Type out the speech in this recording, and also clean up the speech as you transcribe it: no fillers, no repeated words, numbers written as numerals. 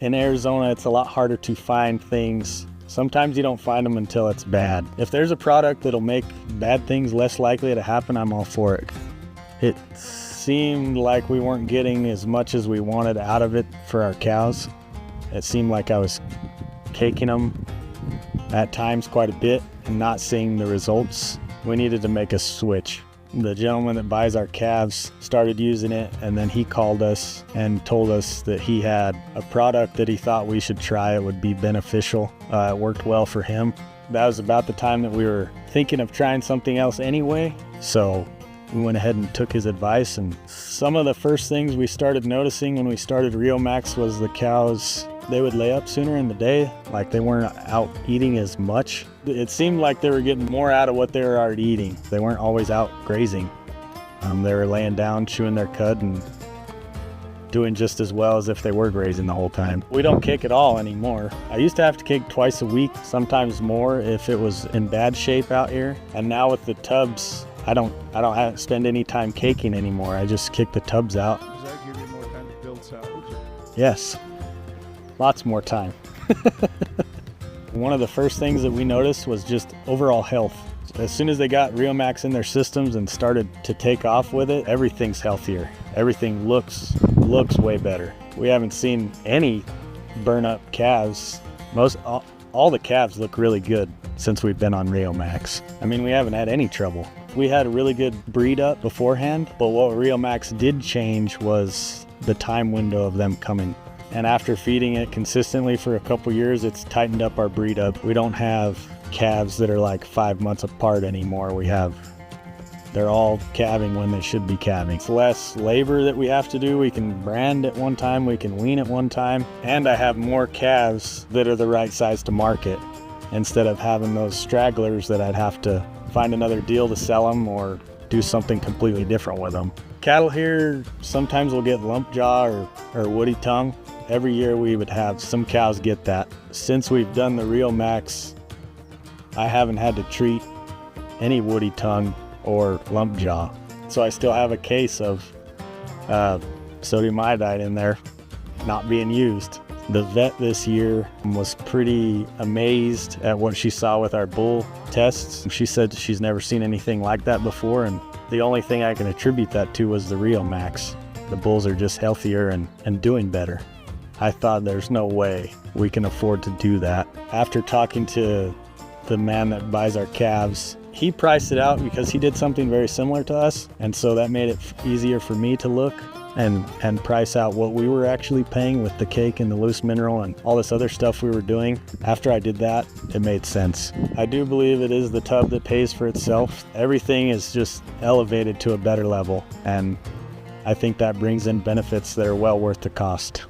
In Arizona, it's a lot harder to find things. Sometimes you don't find them until it's bad. If there's a product that'll make bad things less likely to happen, I'm all for it. It seemed like we weren't getting as much as we wanted out of it for our cows. It seemed like I was caking them at times quite a bit and not seeing the results. We needed to make a switch. The gentleman that buys our calves started using it, and then he called us and told us that he had a product that he thought we should try. It would be beneficial. It worked well for him. That was about the time that we were thinking of trying something else anyway, so we went ahead and took his advice. And some of the first things we started noticing when we started Riomax was the cows, they would lay up sooner in the day, like they weren't out eating as much. It seemed like they were getting more out of what they were already eating. They weren't always out grazing. They were laying down, chewing their cud, and doing just as well as if they were grazing the whole time. We don't kick at all anymore. I used to have to kick twice a week, sometimes more if it was in bad shape out here. And now with the tubs, I don't have to spend any time caking anymore. I just kick the tubs out. Does that give you more time to build silage? Yes. Lots more time. One of the first things that we noticed was just overall health. As soon as they got Riomax in their systems and started to take off with it, everything's healthier. Everything looks way better. We haven't seen any burn up calves. All the calves look really good since we've been on Riomax. I mean, we haven't had any trouble. We had a really good breed up beforehand, but what Riomax did change was the time window of them coming. And after feeding it consistently for a couple years, it's tightened up our breed up. We don't have calves that are like 5 months apart anymore. They're all calving when they should be calving. It's less labor that we have to do. We can brand at one time, we can wean at one time, and I have more calves that are the right size to market instead of having those stragglers that I'd have to find another deal to sell them or do something completely different with them. Cattle here sometimes will get lump jaw or woody tongue. Every year we would have some cows get that. Since we've done the Riomax, I haven't had to treat any woody tongue or lump jaw. So I still have a case of sodium iodide in there not being used. The vet this year was pretty amazed at what she saw with our bull tests. She said she's never seen anything like that before, and the only thing I can attribute that to was the Riomax. The bulls are just healthier and doing better. I thought there's no way we can afford to do that. After talking to the man that buys our calves, he priced it out because he did something very similar to us, and so that made it easier for me to look and price out what we were actually paying with the cake and the loose mineral and all this other stuff we were doing. After I did that, it made sense. I do believe it is the tub that pays for itself. Everything is just elevated to a better level, and I think that brings in benefits that are well worth the cost.